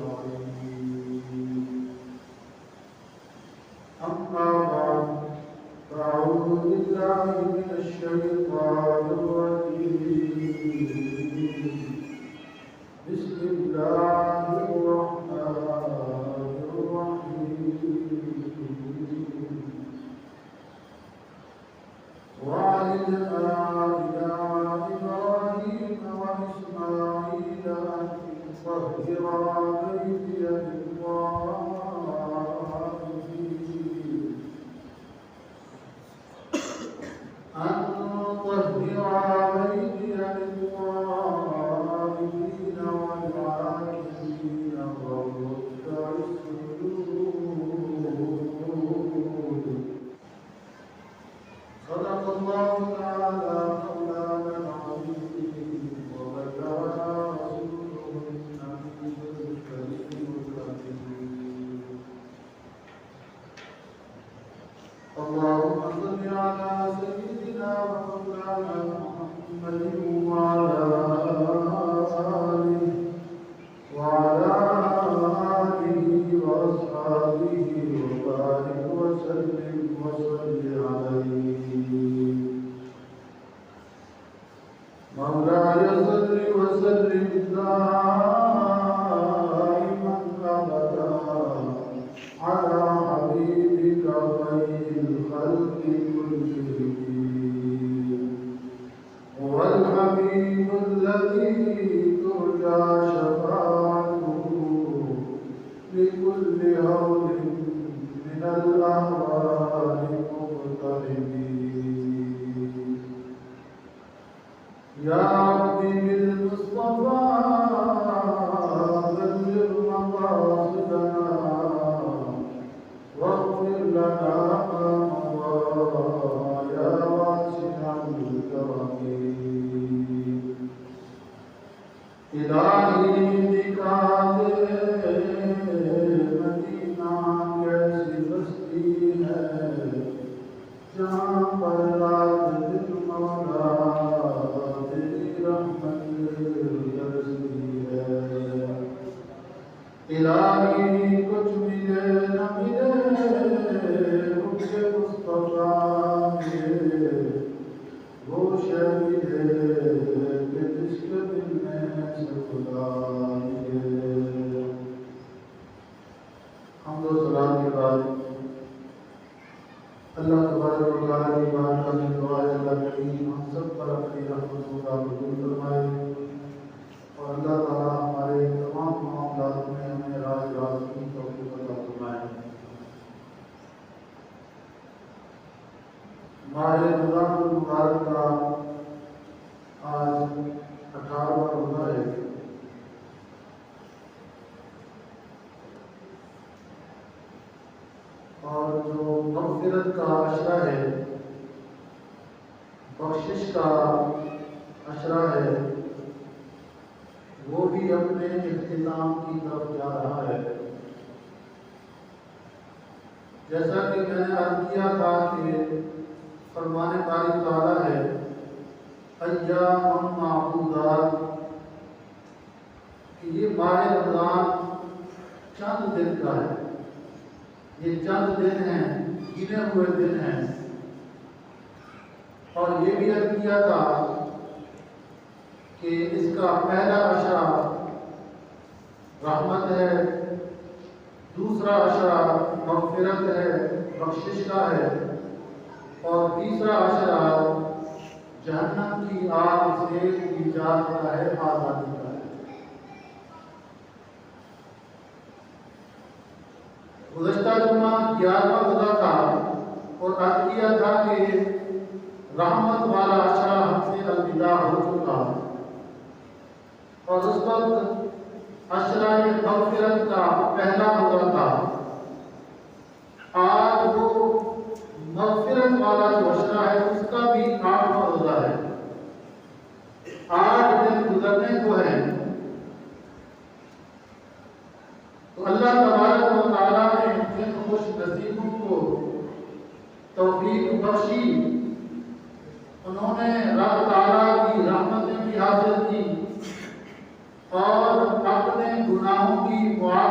أجمعين. أما بعد فأعوذ بالله من الشيطان الرجيم. بسم الله الرحمن الرحيم. وعهدنا إلى إبراهيم وإسماعيل أن طهرا بيتي للطائفين والعاكفين والركع السجود. صدق الله تعالى مولانا العظيم وبلغنا رسوله النبي الكريم الكريم. اللهم صل على سيدنا ومولانا محمد وعلى آله وأصحابه وبارك وسلم وصل عليه. مولاي صل وسلم دائما أبدا على حبيبك خير الخلق كلهم. هو الحبيب الذي ترجى شفاعته لكل هول من الأهوال مقتربين. يا ربي بالمصطفى بلغ مقاصدنا واغفر لنا ما مضى يا واسع الكرم. إلهي دکھاتے مدینہ کیسی بستی ہے جہاں پر رات دن مولا تیری رحمت برستی ہے. الہی کچھ ملے نہ ملے ان کے مصطفیٰ ملے وہ شے ملے کہ جس کے دل میں سے خدا ملے. حمد و سلام کے بعد اللہ تبارک و تعالیٰ کی بارگاہ میں دعا ہے اللہ کریم ہم سب پر اپنی رحمتوں کا قبول فرمائے اور اللہ تعالیٰ ہمارے تمام معاملات میں ہمیں راز کی توفیق عطا فرمائے. ماہ رمضان المبارک کا آج 18واں روزہ ہے. اور جو مغفرت کا عشرہ ہے، بخشش کا عشرہ ہے، وہ بھی اپنے اختتام کی طرف جا رہا ہے. جیسا کہ میں نے عرض کیا تھا کہ فرمان باری تعالیٰ ہے ایام معدودات کہ یہ ماہ رمضان چند دن کا ہے. یہ چند دن ہیں، گنے ہوئے دن ہیں. اور یہ بھی عرض کیا تھا کہ اس کا پہلا عشرہ رحمت ہے، دوسرا عشرہ مغفرت ہے، بخشش کا ہے، اور تیسرا عشرہ جہنم کی آگ سے نجات کا ہے، آزادی کا ہے. گزشتہ جمعہ 11واں روزہ تھا اور عرض کیا تھا کہ رحمت والا عشرہ ہم سے الوداع ہو چکا اور اس وقت عشرہ مغفرت کا پہلا روزہ تھا. آج وہ مغفرت والا جو عشرہ ہے اس کا بھی 8واں روزہ ہے. 8 دن گزرنے کو ہیں. تو اللہ تبارک و تعالیٰ نے جن خوش نصیبوں کو توفیق بخشی انہوں نے رب تعالیٰ کی رحمتیں بھی حاصل کی اور اپنے گناہوں کی معافی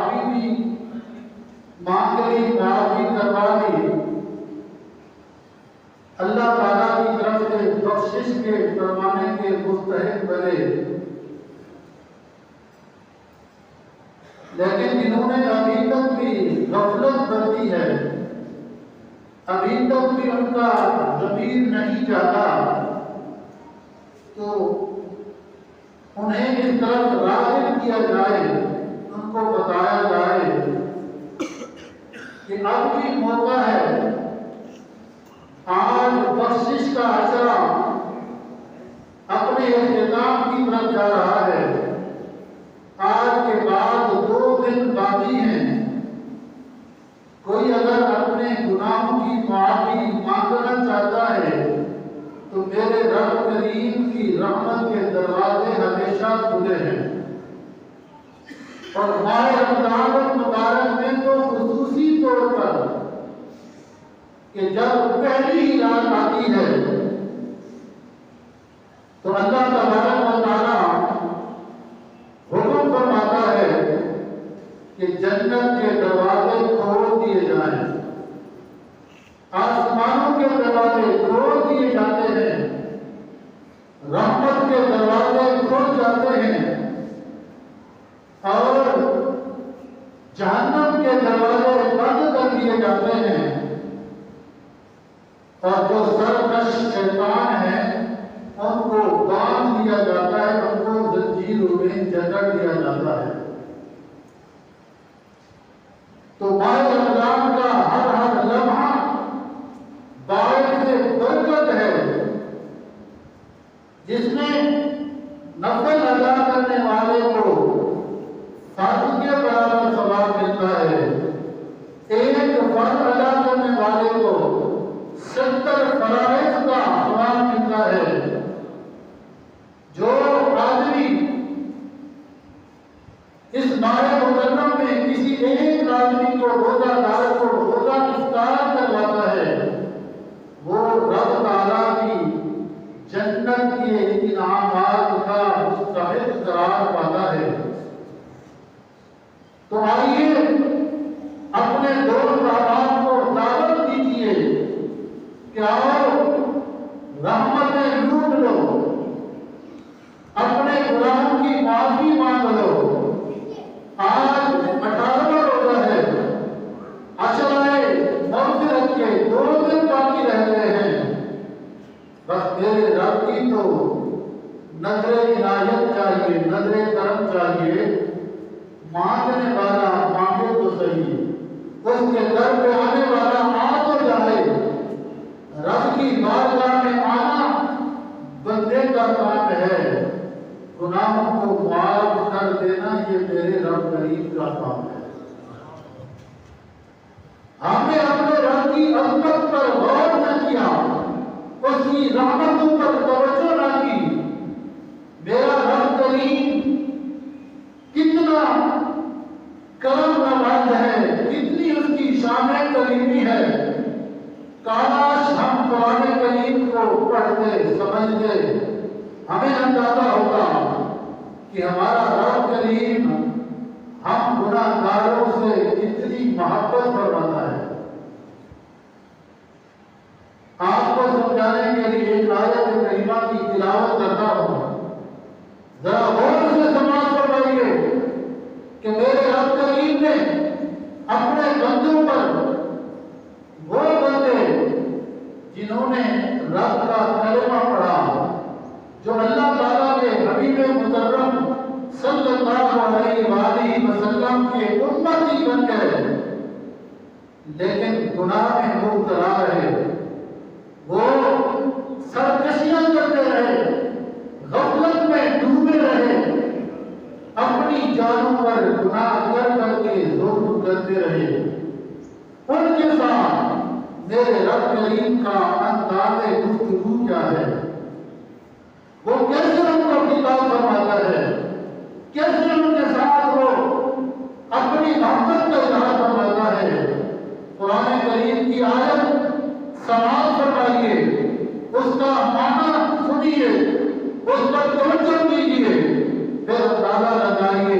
بخشش کے فرمانے کے مستحق بنے، لیکن جنہوں نے ابھی تک بھی غفلت برتی ہے، ابھی تک بھی ان کا ضمیر نہیں جاگا، تو انہیں اس طرف راغب کیا جائے، ان کو بتایا جائے کہ اب بھی موقع ہے، آج بخشش کا عشرہ اپنے اختتام کی طرف جا رہا ہے، آج کے بعد 2 دن باقی ہیں، کوئی اگر اپنے گناہوں کی معافی مانگنا چاہتا ہے تو میرے رب کریم کی رحمت کے دروازے ہمیشہ کھلے ہیں، اور ماہ رمضان المبارک میں تو خصوصی طور پر کہ جب پہلی ہی رات آتی ہے تو اللہ تبارک و تعالیٰ حکم فرماتا ہے کہ جنت کے دروازے کھول دیے جائیں، آسمانوں کے دروازے کھول دیے جاتے ہیں، رحمت کے دروازے کھل جاتے ہیں، اور جہنم کے دروازے بند کر دیے جاتے ہیں، اور جو سرکش شیطان ہیں ان کو باندھ دیا جاتا ہے، ان کو زنجیروں میں جکڑ دیا جاتا ہے۔ تو ماہ رمضان کا ہر لمحہ باعث برکت ہے، جس میں نفل ادا کرنے والے کو فرض کے برابر ثواب ملتا ہے، ایک فرض ادا کرنے والے کو 70 فرائض کا ثواب ملتا ہے۔ جو آدمی اس ماہ مکرم میں کسی ایک آدمی کو روزہ دار کو روزہ افطار کرواتا ہے، وہ رب تعالیٰ کی جنت کے انعامات کا مستحق قرار پاتا ہے۔ تو آئیے اپنے دوست احباب کو دعوت دیجیے کہ آؤ رحمتیں لوٹ لو، اپنے گناہوں کی معافی مانگ لو۔ آج 18واں روزہ ہے، عشرہ مغفرت کے 2 دن باقی رہ گئے ہیں، بس میرے رب کی تو نظر عنایت چاہیے، نظر کرم چاہیے، مانگنے والا مانگے تو صحیح، اس کے در پہ آنے والا آ تو جائے۔ رب کی بارگاہ میں آنا بندے کا کام ہے، گناہوں کو معاف کر دینا یہ میرے رب کریم کا کام ہے۔ ہم نے اپنے رب کی عظمت پر غور نہ کیا، اس کی رحمتوں پر توجہ نہ کی۔ میرا رب کریم کتنا کرم نواز ہے، کتنی اس کی شان کریمی ہے۔ کاش ہم قرآن کریم کو پڑھتے سمجھتے، ہمیں اندازہ ہوگا کہ ہمارا رب کریم ہم گناہ گاروں سے کتنی محبت فرماتا ہے۔ آپ کو سمجھانے کے لیے ایک آیت کریمہ کی تلاوت کرتا ہوں، ذرا غور سے سماعت فرمائیے کہ میرے رب کریم نے اپنے بندوں پر، وہ بندے جنہوں نے رب کا کلمہ پڑھا، جو اللہ تعالیٰ کے حبیب مکرم صلی اللہ علیہ وآلہ وسلم کے امتی بن گئے، لیکن گناہ میں مبتلا رہے، وہ سرکشیاں کرتے رہے، غفلت میں ڈوبے رہے، اپنی جانوں پر گناہ کر کے ظلم کرتے رہے۔ ان کے ساتھ میرے رب کریم کا انداز گفتگو کیا ہے، وہ کیسے ان کو خطاب فرماتا ہے، کیسے ان کے ساتھ وہ اپنی محبت کا اظہار فرماتا ہے۔ قرآن کریم کی آیت سماعت فرمائیے، اس کا معنی سنیے، اس پر توجہ کیجیے، پھر اندازہ لگائیے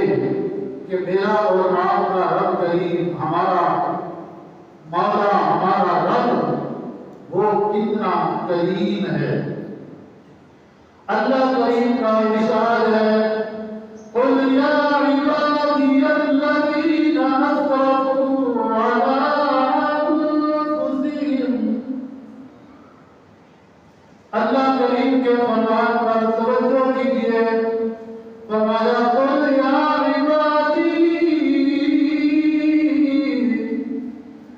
کہ میرا اور آپ کا رب کریم، ہمارا مولا، ہمارا رب وہ کتنا کریم ہے۔ اللہ کریم کا ارشاد ہے قل یا عبادی الذین اسرفوا علی انفسہم، اللہ کریم کے فرمان پر توجہ کیجیے، فرمایا قل یا عبادی،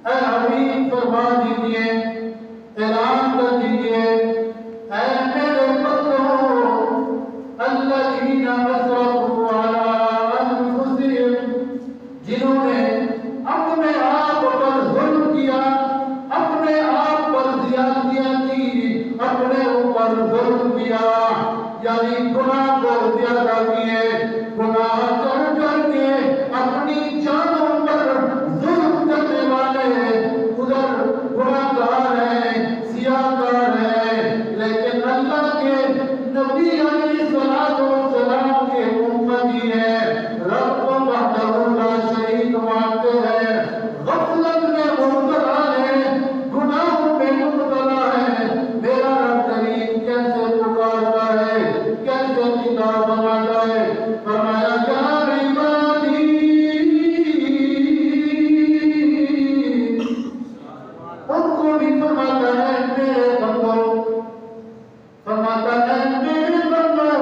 اے حبیب فرما دیجیے، اعلان کر دیجیے، اے میرے بندوں الذین اسرفوا علی انفسہم، جنہوں نے اپنے آپ پر ظلم کیا، اپنے آپ پر زیادتیاں کی، اپنے اوپر ظلم کیا، یعنی گناہ کو زیادہ کیے، گناہ کر کر کے اپنی جانوں پر ظلم کرنے والے ادھر گناہ گار ہیں، سیاہ کار ہیں، لیکن اللہ کے نبی علیہ السلام کے امتی ہیں، رب کو وحدہ لا شریک مانتے ہیں، غفلت میں مبتلا ہیں، گناہوں میں مبتلا ہیں، میرا رب کریم کیسے پکارتا ہے، کیسے کتاب بناتا ہے، فرمایا یا عبادی، ان کو بھی فرماتا ہے میرے بندوں، فرماتا ہے میرے بندوں،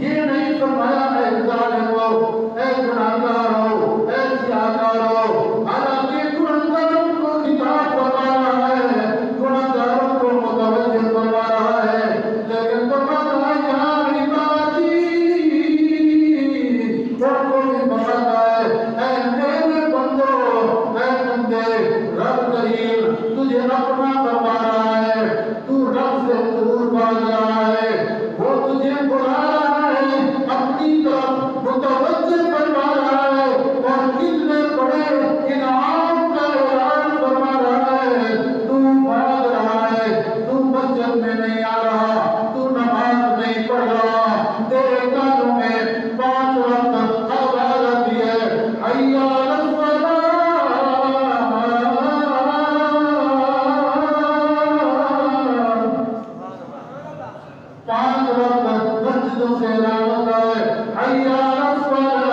یہ نہیں فرمایا اے ظالم ہو، اے گناہگار ہو، اے سیاہکار ہو، حالانکہ گناہگاروں کو خطاب فرما رہا ہے، گناہگاروں کو متوجہ فرما رہا ہے، لیکن فرماتا ہے یا عبادی، ان کو بھی فرماتا ہے اے میرے بندوں، اے بندے، رب کریم تجھے اپنا فرما رہا ہے، تو رب سے دور بھاگ رہا ہے، وہ تجھے بلا رہا ہے، اپنی طرف متوجہ فرما رہا ہے، اور کتنے بڑے انعام کا اعلان فرما رہا ہے، تو بھاگ رہا ہے، تو مسجد میں نہیں آ رہا، تو نماز نہیں پڑھ رہا، تیرے کانوں میں 5 وقت آواز آتی ہے حی علی الصلاۃ، 5 وقت مسجدوں سے اعلان ہوتا ہے حی علی الصلاۃ،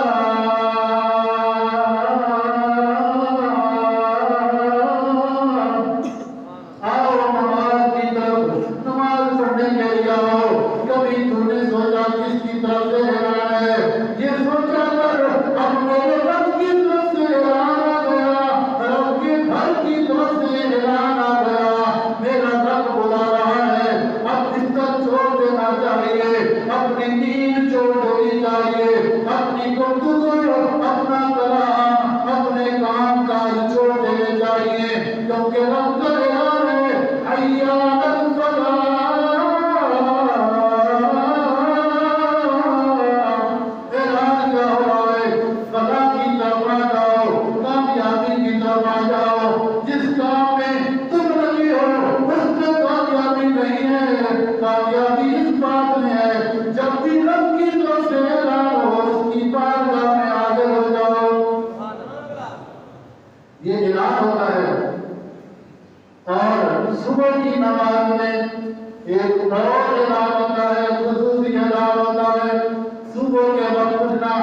آؤ نماز کی طرف، نماز پڑھنے کے لیے آؤ، کبھی تو نے سوچا کس کی طرف سے اعلان ہے، یہ سوچا کر اب میرے رب کی طرف سے اعلان آ گیا، رب کے گھر کی طرف سے اعلان آ گیا، میرا رب بلا رہا ہے، اب بستر چھوڑ دینا چاہیے، اپنی نیند چھوڑ دینی چاہیے، اپنی گفتگو، اپنا کلام، اپنے کام کاج چھوڑ دینے چاہیے، کیونکہ رب کا اعلان ہے حی علی الصلاۃ، اعلان کیا ہو رہا ہے فلاح کی طرف آ جاؤ، کامیابی کی طرف آ جاؤ، جس کام میں تم لگے ہو اس میں کامیابی نہیں ہے، کامیابی اس بات میں ہے جب بھی رب کی طرف سے اعلان ہو اس کی بارگاہ میں حاضر ہو جاؤ، یہ اعلان ہوتا ہے۔ اور صبح کی نماز میں ایک اور اعلان ہوتا ہے، خصوصی اعلان ہوتا ہے، صبح کے وقت اٹھنا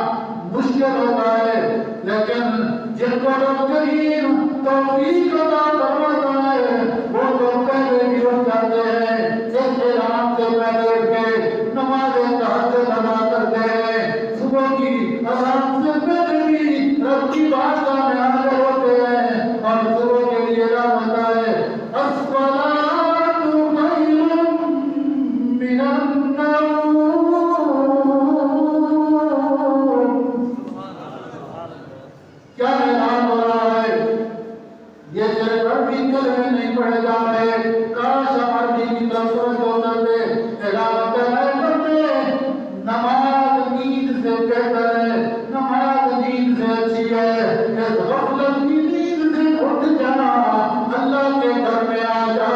مشکل ہوتا ہے، لیکن جن کو رب کریم توفیق عطا فرماتا ہے وہ تو پہلے بھی اٹھ جاتے ہیں، اس اعلان سے پہلے اٹھ کے نماز تہجد ادا کرتے ہیں، صبح کی اذان سے پہلے بھی رب کی بارگاہ میں حاضر ہوتے ہیں، اور صبح کے لیے اعلان ہوتا ہے الصلاۃ خیر من النوم، کیا اعلان ہو رہا ہے، یہ صرف عربی کلمے نہیں پڑھے جا رہے، کاش ہم عربی کی طرف توجہ کرتے، اعلان ہوتا ہے بندے، نماز نیند سے بہتر ہے، نماز نیند سے اچھی ہے، اس غفلت کی نیند سے اٹھ جانا، اللہ کے گھر میں آ جا،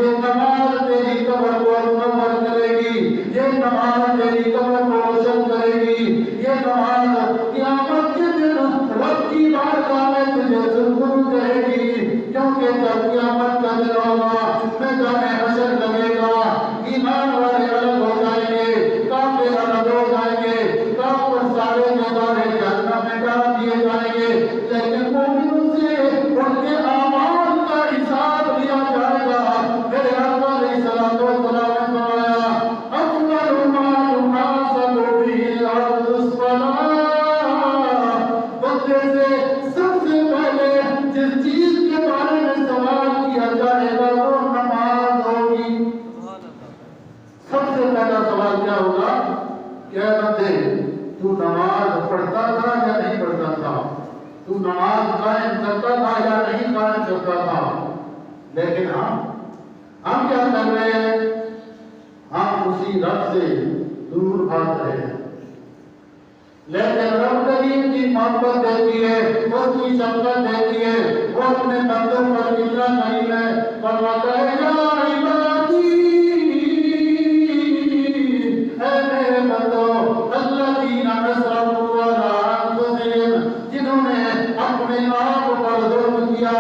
یہ نماز تیری قبر کو منور کرے گی، یہ نماز تیری قبر کو روشن کرے گی، یہ نماز قیامت کے دن رب کی بارگاہ میں تجھے سرخرو کرے گی، کیونکہ جب قیامت کا دن ہوگا میدان حشر لگے گا، ایمان والے الگ ہو جائیں گے، لیکن مومنوں سے ان کے اعمال کا حساب لیا جائے گا۔ میرے آقا علیہ الصلوۃ والسلام نے فرمایا اول ما یحاسب به العبد الصلاۃ، بندے سے سب سے پہلے جس چیز کے بارے میں سوال کیا جائے گا وہ نماز ہوگی۔ سب سے پہلا سوال کیا ہوگا کہ اے بندے تو نماز پڑھتا تھا یا نہیں پڑھتا تھا، تو نماز قائم کرتا تھا یا نہیں قائم کرتا تھا۔ لیکن ہم کیا کر رہے ہیں؟ ہم اسی رب سے دور بھاگ رہے ہیں۔ لیکن رب کریم کی محبت دیتی ہے، اس کی شفقت دیتی ہے، وہ اپنے بندوں پر کتنا کریم ہے۔ فرماتا ہے یا عبادی، اے میرے بندوں، الذین اسرفوا علی انفسہم، جنہوں نے اپنے آپ پر ظلم کیا،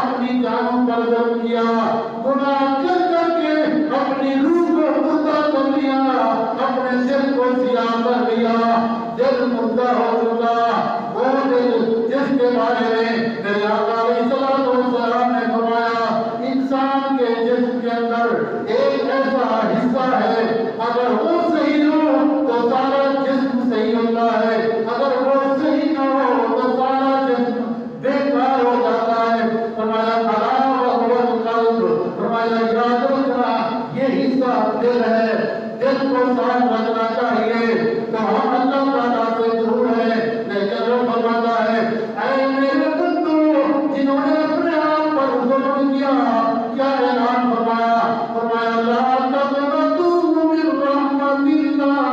اپنی جانوں پر ظلم کیا، گناہ کر کر کے اپنی روح کو مردہ کر لیا، اپنے دل کو سیاہ کر لیا، دل مردہ ہو چکا، وہ دل جس کے بارے میں میرے آقا علیہ الصلوۃ والسلام نے فرمایا انسان کے جسم کے اندر ایک ایسا حصہ ہے، اگر وہ صحیح ہو تو سارا جسم صحیح ہوتا ہے، اگر وہ صحیح نہ ہو تو سارا جسم بیکار ہو جاتا ہے۔ فرمایا الا وهو القلب، فرمایا یاد رکھنا یہ حصہ دل ہے، دل کو صاف رکھنا چاہیے۔ تو ہم اللہ تعالیٰ سے دور ہیں، لیکن وہ فرماتا ہے اے میرے بندو جنہوں نے اپنے آپ پر ظلم کیا، کیا اعلان فرمایا؟ فرمایا لا تقنطوا من رحمت اللہ،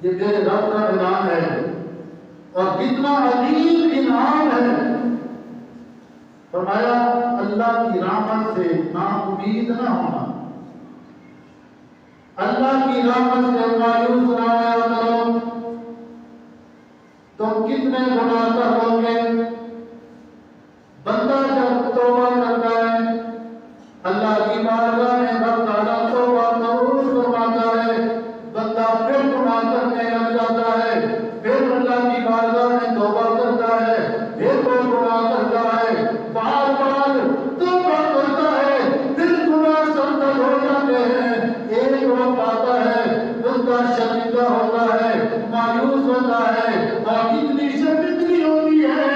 یہ میرے رب کا اعلان ہے اور کتنا عظیم انعام ہے۔ فرمایا اللہ کی رحمت سے نا امید نہ ہونا، اللہ کی رحمت سے مایوس نہ ہوا کرو۔ تم کتنے گناہ کرو گے؟ بندہ جب توبہ کرتا ہے اللہ کی بارگاہ میں رب تعالیٰ توبہ قبول فرماتا ہے، بندہ پھر گناہ کرنے لگ جاتا ہے، پھر اللہ کی بارگاہ میں توبہ کرتا ہے، پھر وہ گناہ کرتا ہے، بار بار توبہ کرتا ہے، پھر گناہ سرزد ہو جاتے ہیں۔ ایک وقت آتا ہے بندہ شرمندہ ہوتا ہے، مایوس ہوتا ہے، اور اتنی شرمندگی ہوتی ہے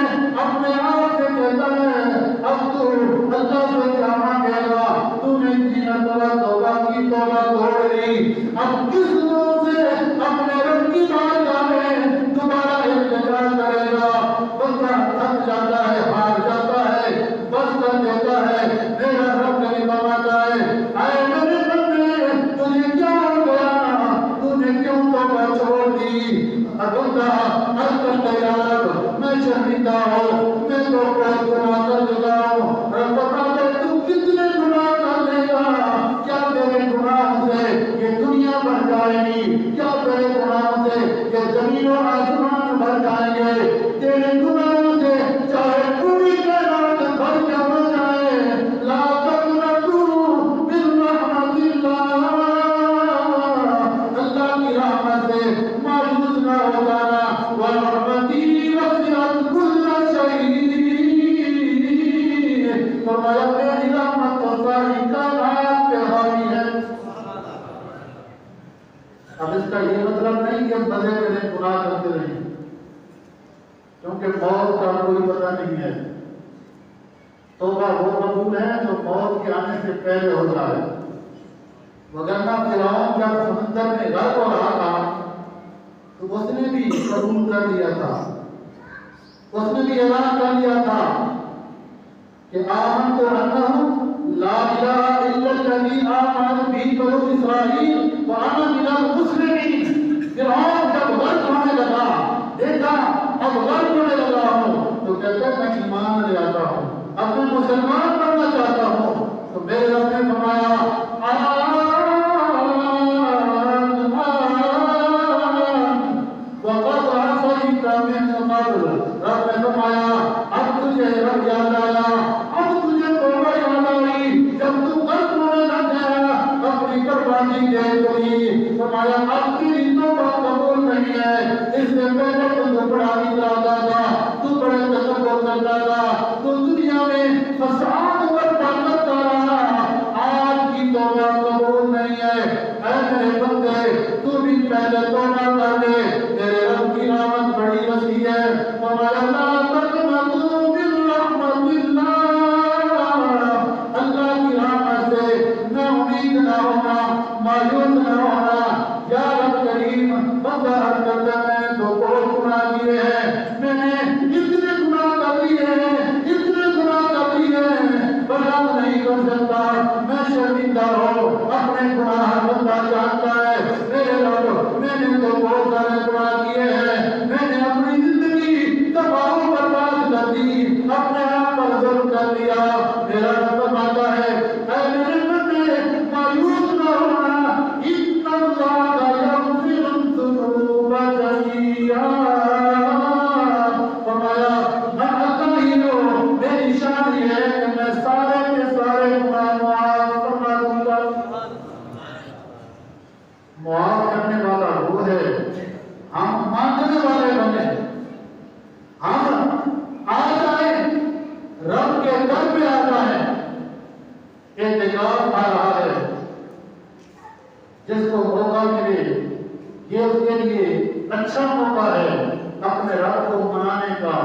اپنے آپ سے کہتا ہے اب تو اللہ سے کیا مانگے گا، تو نے اتنی مرتبہ توبہ کی، توبہ توڑ لی، اب کس منہ سے اپنے رب کی بارگاہ میں دوبارہ التجا کرے گا؟ بندہ تھک جاتا ہے، ہار جاتا ہے، بس کر دیتا ہے۔ میرا رب نے فرماتا ہے اے میرے بندے تجھے کیا ہو گیا، تو نے کیوں توبہ چھوڑ دی؟ بندہ عرض کرتا ہے یا رب میں شرمندہ ہوں، میں تو بہت گناہ کر چکا ہوں۔ رب فرماتا ہے تو کتنے گناہ کر لے گا؟ کیا تیرے گناہ سے یہ دنیا بھر جائے گی؟ کیا تیرے گناہ سے یہ زمین و آسمان بھر جائیں گے؟ تیرے گناہوں سے چاہے پوری کائنات بھر کیا نہ جائے، لا تقنطوا من رحمت اللہ، اللہ کی رحمت سے مایوس نہ ہو جانا۔ ورحمتی وسعت کل شیء، فرمایا میری رحمت تو ساری کائنات پہ حاوی ہے۔ اب اس کا یہ مطلب نہیں کہ مزے میں گناہ کرتے رہیں، کیونکہ موت کا کوئی پتہ نہیں ہے۔ توبہ وہ قبول ہے جو موت کے آنے سے پہلے ہوتا ہے، وگرنہ فرعون جب سمندر میں غرق ہو رہا تھا تو اس نے بھی قبول کر لیا تھا، اس نے بھی اعلان کر لیا تھا کہ آمنت انہ لا الہ الا الذی آمنت بہ بنو اسرائیل وانا من المسلمین۔ فرعون جب غرق ہونے لگا، دیکھا اب غرق ہونے لگا ہوں، تو کہتا ہے میں ایمان لے آتا ہوں، اب میں مسلمان بننا چاہتا ہوں۔ تو میرے رب نے فرمایا وقد عصیت من قبل، رب نے فرمایا اب تجھے رب یاد آیا، اب تجھے توبہ یاد آئی، جب تو غرق ہونے لگ گیا اپنی بربادی دیکھ لی، فرمایا اب تیری پہلے تو پڑھائی کراتا تھا، تو بڑے تکبر کرتا تھا، تو دنیا میں فساد اور طاقت کا رہا، آج کی توبہ قبول نہیں ہے۔ اے میرے بندے تو بھی پہلے توبہ کر لے، تیرے رب کی رحمت بڑی وسیع ہے۔ فرمایا لا تقنطوا من رحمت اللہ، اللہ کی رحمت سے نہ امید نہ ہونا، مایوس نہ ہونا۔ یا رب کریم بندہ عرض کرتا ہے میں نے تو بہت گناہ کیے ہیں، میں نے اتنے گناہ کر لیے ہیں، اتنے گناہ کر لیے ہیں، بیان نہیں کر سکتا، میں شرمندہ ہوں، اپنے گناہ بندہ جانتا ہے۔ میرے رب میں نے تو بہت سارے گناہ کیے ہیں، میں نے اپنی زندگی تباہ و برباد کر دی، اپنے آپ پر ظلم کر دیا۔ میرا رب فرماتا ہے اے میرے بندے مایوس نہ ہونا، ان اللہ یغفر الذنوب جميعا۔ فرمایا میں اللہ ہی ہوں، میری شان یہ ہے کہ میں سارے کے سارے گناہ معاف فرما دوں گا۔ معاف کرنے والا وہ ہے، ہم مانگنے والے بنے، ہم آ جائیں رب کے در پہ آ جائیں۔ اعتکاف آ رہا ہے، جس کو موقع ملے یہ اس کے لیے اچھا موقع ہے اپنے رب کو منانے کا۔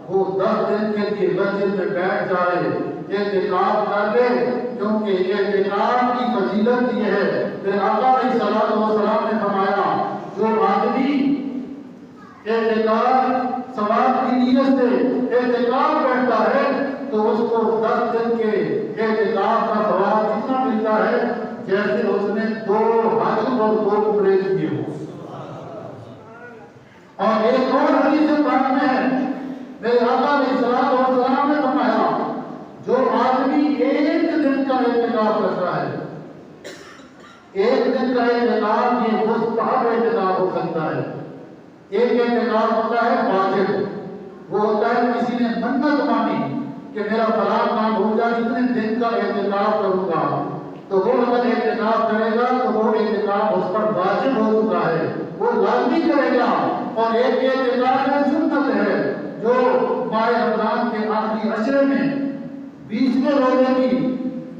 وہ 10 دن کے لیے مسجد میں بیٹھ جائے، اعتکاف کر لے، کیونکہ اعتکاف کی فضیلت یہ ہے۔ پھر آقا علیہ السلام نے فرمایا جو آدمی اعتکاف ثواب کی نیت سے اعتکاف بیٹھتا ہے تو اس کو 10 دن کے اعتکاف کا ثواب اتنا ملتا ہے جیسے اس نے 2 حج اور 2 عمرے کیے ہوں۔ اور ایک اور حدیث پاک میں ہے میرے آقا علیہ السلام نے فرمایا جو آدمی ایک دن کا اعتکاف کرتا ہے، ایک دن کا اعتکاف یہ مستحب اعتکاف ہو سکتا ہے۔ ایک اعتکاف ہوتا ہے واجب، وہ ہوتا ہے کسی نے منت مانی کہ میرا فلاں کام ہو جائے اتنے دن کا اعتکاف کروں گا، تو وہ اگر اعتکاف کرے گا تو وہ اعتکاف اس پر واجب ہو چکا ہے، وہ لازمی کرے گا۔ اور ایک اعتکاف ہے سنت ہے جو ماہ رمضان کے آخری عشرے میں 20ویں روزے کی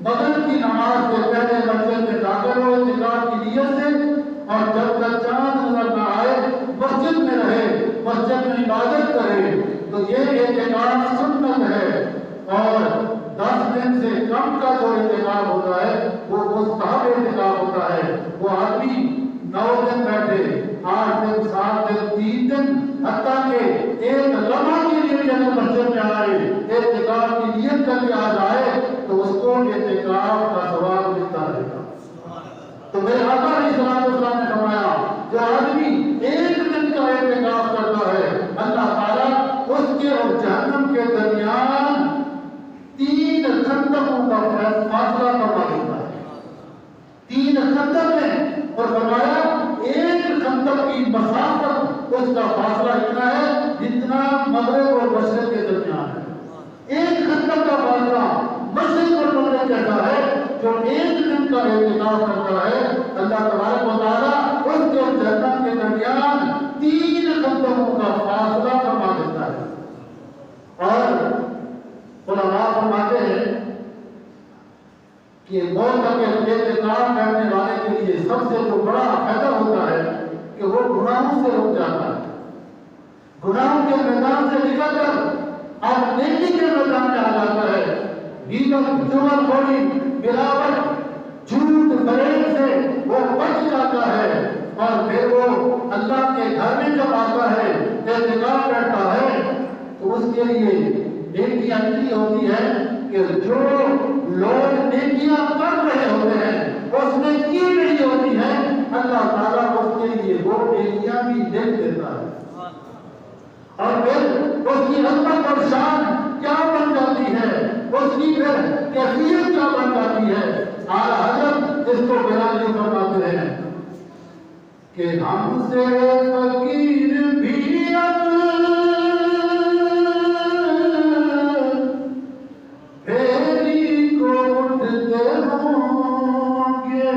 مغرب کی نماز سے پہلے مسجد میں داخل ہو اعتکاف کی نیت سے، اور جب تک چاند نظر نہ آئے مسجد میں رہے، مسجد میں عبادت کرے، تو یہ اعتکاف سنت ہے۔ اور 10 دن سے کم کا جو اعتکاف ہوتا ہے وہ مستحب اعتکاف ہوتا ہے۔ وہ آدمی 9 دن بیٹھے، 8 دن، 7 دن، 3 دن، حتیٰ کہ ایک لمحہ کے لیے جب مسجد میں آئے اعتکاف کی نیت کر کے آ جائے تو اس کو اعتکاف کا ثواب ملتا رہے گا۔ تو میرے آقا علیہ السلام نے فرمایا جو آدمی ایک دن کا اعتکاف کرتا ہے اللہ تعالیٰ اس کے اور جہنم کے درمیان 3 خندقوں کا فاصلہ فرما دیتا ہے۔ 3 خندق میں، اور فرمایا ایک خندق کی مسافت اس کا فاصلہ اتنا ہے جتنا مغرب اور مشرق کے درمیان ہے۔ ایک خندق کا فاصلہ مشرق اور مغرب جیسا ہے۔ جو ایک دن کا اعتکاف کرتا ہے اللہ تبارک و تعالیٰ اس کے اور جہنم کے درمیان 3 خندقوں کا فاصلہ فرما دیتا ہے۔ اور علماء فرماتے ہیں کہ موت کے اعتکاف کرنے والے کے لیے سب سے جو بڑا فائدہ ہوتا ہے کہ وہ گناہوں سے رک جاتا ہے، گناہوں کے میدان سے نکل کر اب نیکی کے میدان میں آ جاتا ہے۔ غیبت، چغل خوری، ملاوٹ، جھوٹ، فریب سے وہ بچ جاتا ہے، اور پھر وہ اللہ کے گھر میں جب آتا ہے اعتکاف کرتا ہے تو اس کے لیے نیکیاں اتنی ہوتی ہے کہ جو لوگ نیکیاں کر رہے ہوتے ہیں اس نے کی نہیں ہوتی ہیں، اللہ تعالیٰ اس کے لیے وہ نیکیاں بھی لکھ دیتا ہے۔ اور پھر اس کی عظمت اور شان کیا بن جاتی ہے، اس کی پھر کیفیت کیا بن جاتی ہے۔ اعلیٰ حضرت اس کو بیان نہیں فرماتے ہیں کہ ہم سے فقیر بھی اب پھیری کو اٹھتے ہوں گے۔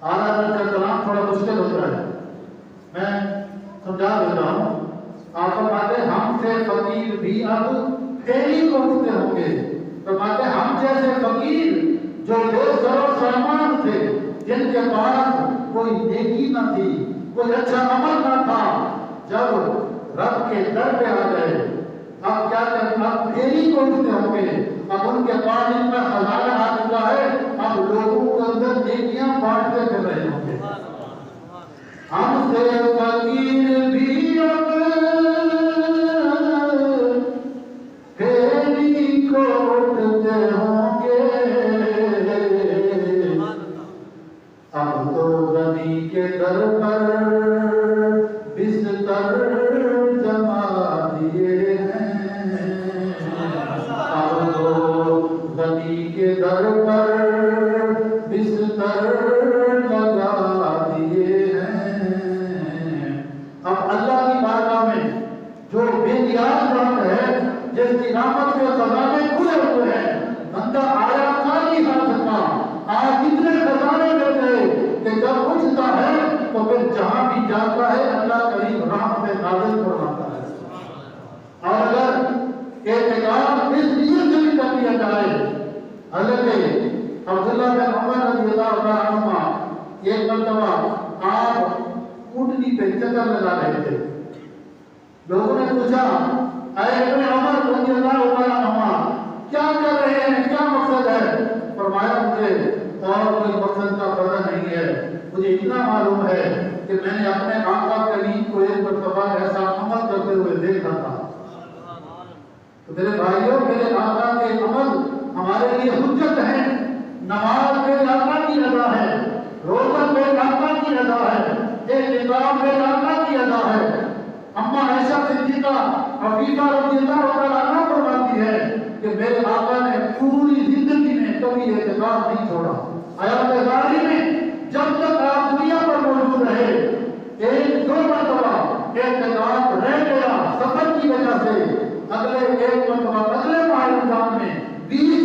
اعلیٰ حضرت کا کلام تھوڑا مشکل ہوتا ہے، میں سمجھا دیتا ہوں. آپ فرماتے ہیں ہم سے فقیر بھی اب پھیری کو اٹھتے ہوں گے. فرماتے ہیں ہم جیسے فقیر جو بے زر و سامان تھے، جن کے پاس کوئی نیکی نہ تھی، کوئی اچھا عمل نہ تھا، جب رب کے در پہ آ گئے اب کیا کرنا؟ اب پھیری کو اٹھتے ہوں گے. اب ان کے پاس ان کا خزانہ آ چکا ہے، اب لوگوں کے اندر نیکیاں بانٹتے پھر رہے ہوں گے. ہم سے فقیر بھی اب پھیری کو اٹھتے ہوں گے. اب تو غنی کے در پر بستر جما دیے ہیں. اب تو غنی کے در پر بستر لگا دیے ہیں. اب اللہ کی بارگاہ میں جو بے نیاز ذات ہے، جس کی رحمت کے خزانے کھلے ہوئے ہیں، بندہ آیا خالی ہاتھ تھا، آج اتنے خزانے مل گئے کہ جب اٹھتا ہے تو پھر جہاں بھی جاتا ہے اللہ کریم رحمت میں نازل فرماتا ہے. اور اگر اعتکاف اس نیت سے بھی کر لیا جائے، حضرت عبداللہ بن عمر رضی اللہ عنہ ایک مرتبہ آپ اونٹنی پہ چکر لگا رہے تھے. لوگوں نے پوچھا اے ابن عمر رضی اللہ عنہ کیا کر رہے ہیں، کیا مقصد ہے؟ فرمایا مجھے اور کوئی مقصد کا پتہ نہیں ہے، مجھے اتنا معلوم ہے کہ میں نے اپنے آقا کریم کو ایک مرتبہ ایسا عمل کرتے ہوئے دیکھا تھا. تو میرے بھائیوں، میرے آقا کے عمل ہمارے لیے حجت ہیں. نماز میرے آقا کی ادا ہے، روزہ میرے آقا کی ادا ہے، اعتکاف میرے آقا کی ادا ہے. اما عائشہ صدیقہ عفیفہ رضی اللہ عنہا فرماتی ہے کہ میرے آقا نے پوری زندگی میں کبھی اعتکاف نہیں چھوڑا. حیات ظاہری میں جب تک آپ دنیا پر موجود رہے، ایک دو مرتبہ اعتکاف رہ گیا سفر کی وجہ سے. اگلے ایک مرتبہ اگلے ماہ رمضان میں 20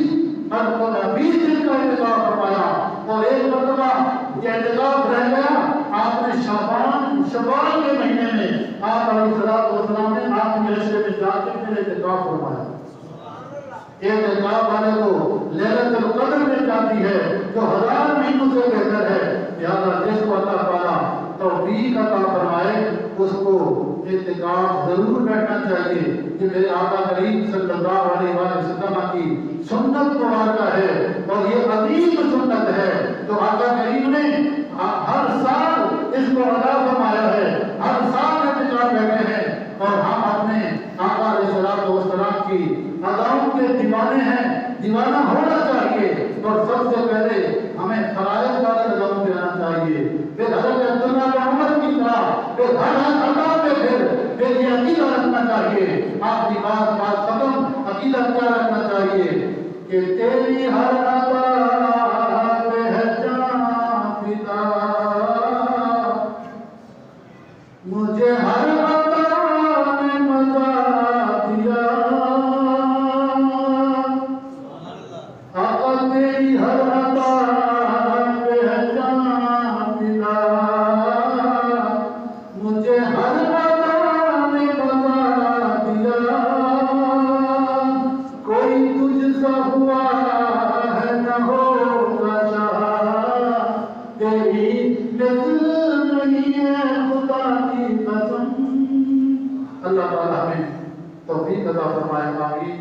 دن کا اعتکاف فرمایا، اور ایک مرتبہ یہ اعتکاف رہ گیا. آپ نے شعبان کے مہینے میں آپ علیہ السلام نے آپ کے عشرے میں جا کے پھر اعتکاف فرمایا. اعتکاف والے کو لیلۃ القدر مل جاتی ہے جو 1000 مہینوں سے بہتر ہے. لہٰذا جس کو اللہ تعالیٰ توفیق عطا فرمائے اس کو اعتکاف ضرور بیٹھنا چاہیے. یہ میرے آقا کریم صلی اللہ علیہ وسلم کی سنت مبارکہ ہے، اور یہ عظیم سنت ہے جو آقا کریم نے ہر سال اس کو ادا فرمایا ہے. ہر سال اعتکاف بیٹھے ہیں، اور ہم اپنے آقا علیہ السلام کی اداؤں کے دیوانے ہیں. دیوانہ ہونا چاہیے، اور سب سے پہلے ہمیں فرائض والے اداؤں پہ آنا چاہیے. پھر حضرت عبداللہ بن عمر کی طرح پھر ہر ادا پہ پھر یہ عقیدہ رکھنا چاہیے. آپ کی بات ختم، عقیدہ کیا رکھنا چاہیے کہ تیری ہر ادا پہ ہے جان فدا، مجھے ہر ادا نے مزہ دیا. آقا تیری ہر ادا پہ ہے جان فدا، مجھے ہر ادا نے مزہ دیا. کوئی تجھ سا ہوا ہے نہ ہوگا شاہ، تیری مثل نہیں ہے خدا کی قسم. اللہ تعالیٰ ہمیں توفیق عطا فرمائے. آمین.